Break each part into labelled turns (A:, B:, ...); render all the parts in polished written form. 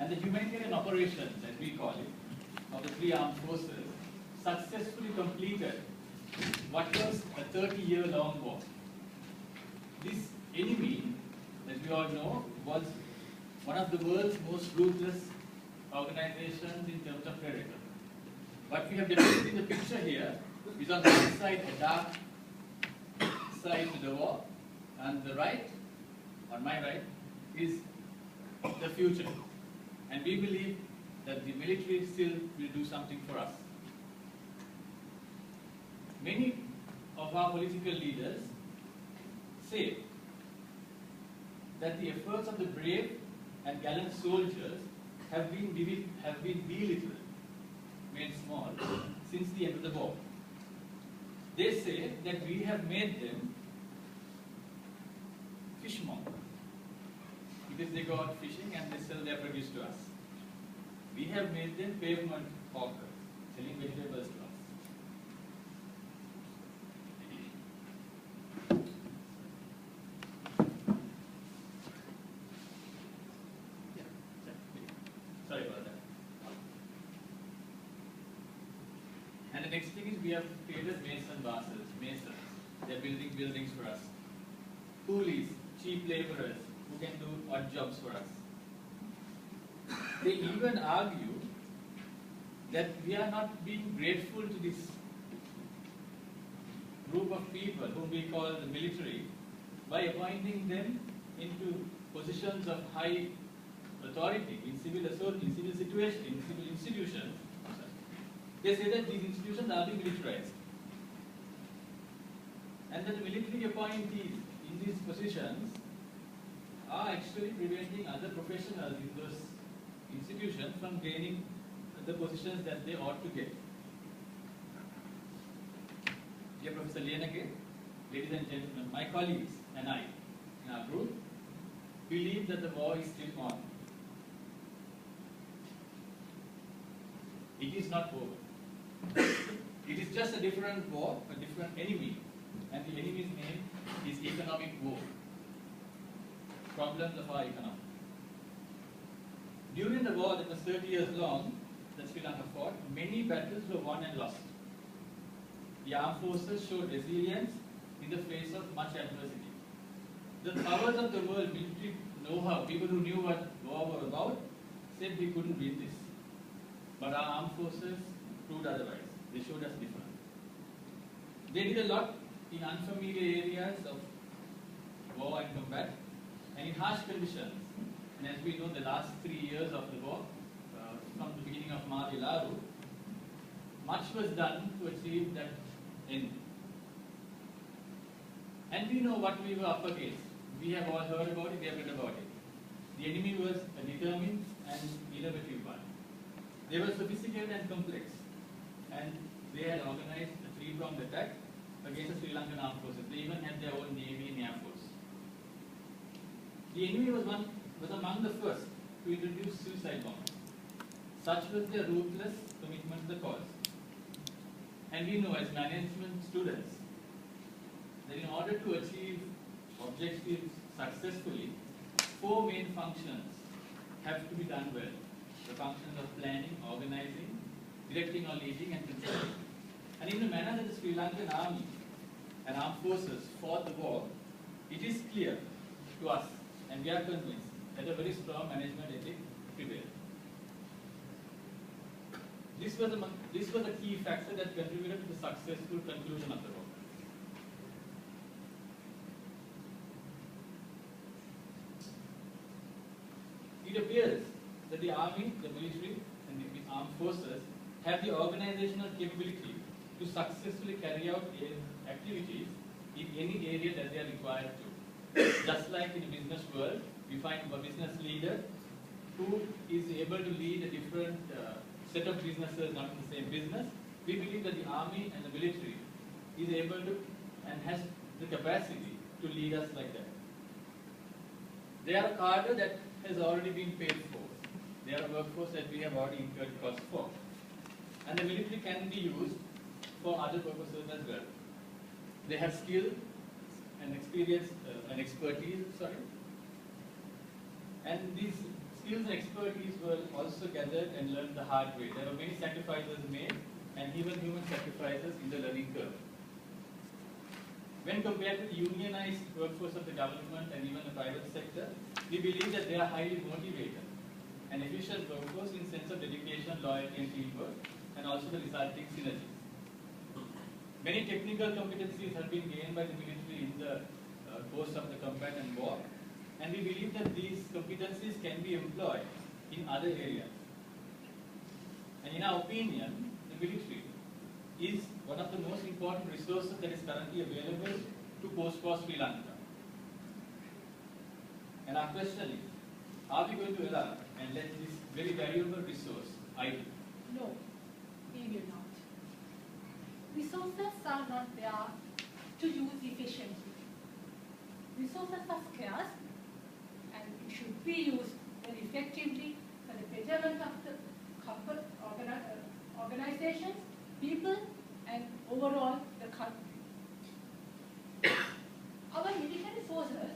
A: And the humanitarian operations, as we call it, of the three armed forces successfully completed what was a 30-year-long war. This enemy, as we all know, was one of the world's most ruthless organizations in terms of predator. What we have depicted in the picture here is on one side a dark side to the war, and the right, on my right, is the future. And we believe that the military still will do something for us. Many of our political leaders say that the efforts of the brave and gallant soldiers have been belittled, made small, since the end of the war. They say that we have made them fishmonger, because they go out fishing and they sell their produce to us. We have made them pavement hawkers, selling vegetables to us. Sorry about that. And the next thing is we have created mason basses, masons. They are building buildings for us. Coolies, cheap laborers who can do odd jobs for us. They even argue that we are not being grateful to this group of people whom we call the military by appointing them into positions of high authority in civil institutions. They say that these institutions are being militarized, and that the military appointees in these positions are actually preventing other professionals in those institutions from gaining the positions that they ought to get. Dear Professor Lianake, ladies and gentlemen, my colleagues and I in our group believe that the war is still on. It is not over. It is just a different war, a different enemy, and the enemy's name is economic war. Problems of our economy. During the war that was 30 years long, that Sri Lanka fought, many battles were won and lost. The armed forces showed resilience in the face of much adversity. The powers of the world, military know-how, people who knew what war was about, said we couldn't win this. But our armed forces proved otherwise. They showed us different. They did a lot in unfamiliar areas of war and combat, and in harsh conditions. And as we know, the last 3 years of the war, from the beginning of Maadi Laru, much was done to achieve that end. And we know what we were up against. We have all heard about it, we have read about it. The enemy was a determined and innovative one. They were sophisticated and complex, and they had organized a three-pronged attack against the Sri Lankan armed forces. They even had their own navy and air force. The enemy was among the first to introduce suicide bombers. Such was their ruthless commitment to the cause. And we know as management students that in order to achieve objectives successfully, 4 main functions have to be done well. The functions of planning, organizing, directing or leading, and controlling. And in the manner that the Sri Lankan army and armed forces fought the war, it is clear to us, and we are convinced, that a very strong management ethic prevailed. This was a key factor that contributed to the successful conclusion of the war. It appears that the army, the military, and the armed forces have the organizational capability to successfully carry out activities in any area that they are required to. Just like in the business world, we find a business leader who is able to lead a different set of businesses, not in the same business. We believe that the army and the military is able to and has the capacity to lead us like that. They are a cadre that has already been paid for. They are a workforce that we have already incurred costs for. And the military can be used for other purposes as well. They have skill and experience and expertise, and these skills and expertise were also gathered and learned the hard way. There were many sacrifices made, and even human sacrifices in the learning curve. When compared to the unionized workforce of the government and even the private sector, we believe that they are highly motivated and efficient workforce in sense of dedication, loyalty, and teamwork, and also the resulting synergies. Many technical competencies have been gained by the military in the course of the combat and war, and we believe that these competencies can be employed in other areas. And in our opinion, the military is one of the most important resources that is currently available to post-war Sri Lanka. And our question is, are we going to allow and let this very valuable resource idle?
B: No, we will not. Resources are not there to use efficiently. Resources are scarce and it should be used very effectively for the betterment of the organizations, people, and overall the country. Our military forces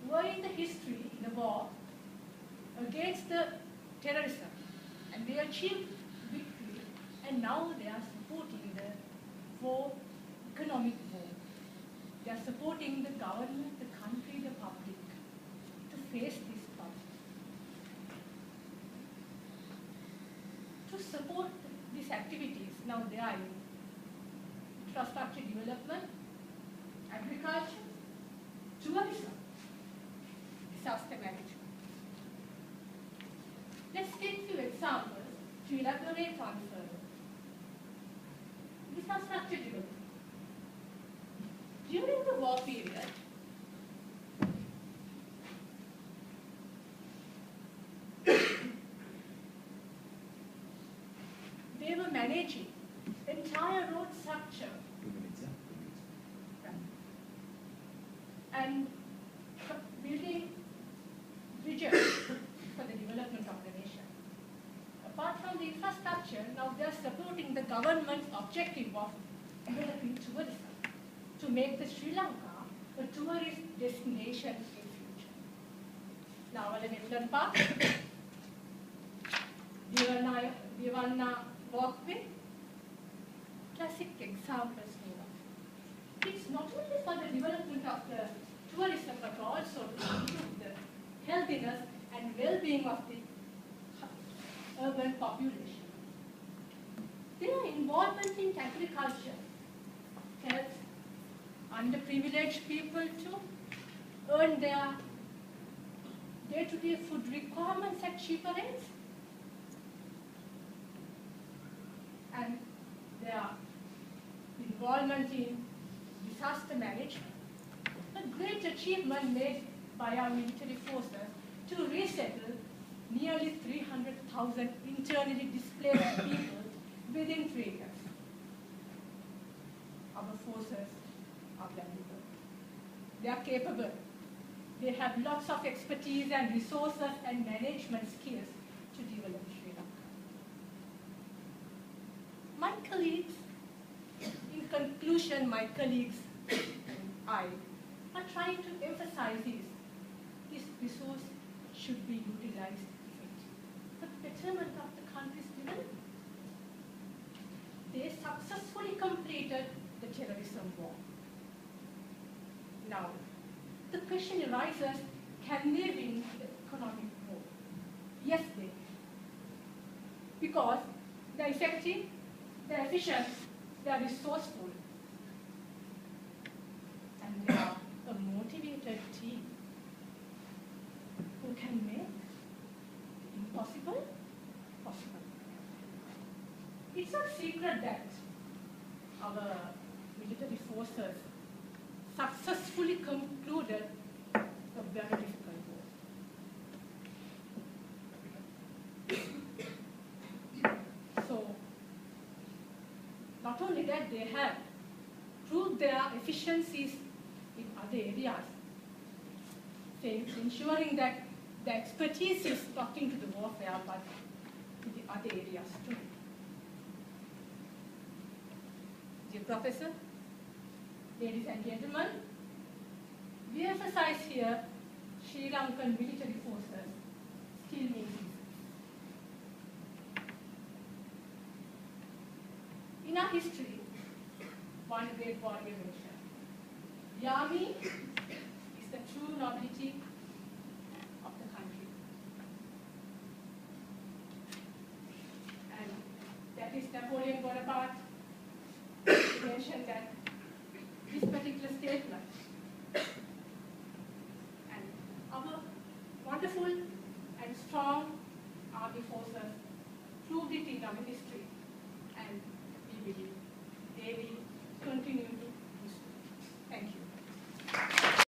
B: were in the history in the war against the terrorism, and they achieved victory, and now they are supporting the war, economic war. They are supporting the government, the country, the public to face this problem. To support these activities, now they are in infrastructure development, agriculture, tourism, disaster management. Let's take a few examples to elaborate on further. Infrastructure development. During the war period, they were managing entire road structure and building bridges for the development of the nation. Apart from the infrastructure, now they are supporting the government's objective of developing tourism to make the Sri Lanka a tourist destination in future. Nawala Wetland Park, Divanna Walkway, classic examples here. It's not only for the development of the tourism, but also to improve the healthiness and well-being of the urban population. Their involvement in agriculture helps underprivileged people to earn their day-to-day food requirements at cheaper rates, and their involvement in disaster management, a great achievement made by our military forces to resettle nearly 300,000 internally displaced people within 3 years. Our forces are valuable. They are capable. They have lots of expertise and resources and management skills to develop Sri Lanka. My colleagues, in conclusion, my colleagues and I are trying to emphasize this resource should be utilized for the betterment of the country's development. They successfully completed the terrorism war. Now, the question arises, can they win the economic war? Yes, they can. Because they are effective, they are efficient, they are resourceful, and they are a motivated team who can make impossible possible. It's not secret that our military forces successfully concluded a very difficult war. So, not only that, they have proved their efficiencies in other areas, ensuring that the expertise is not into the warfare, but in the other areas too. Dear Professor, ladies and gentlemen, we emphasize here Sri Lankan military forces skill history, one great warrior nation. The army is the true nobility of the country. And that is Napoleon Bonaparte. He mentioned that this particular statement and our wonderful and strong army forces proved it in our history, and we believe they will continue to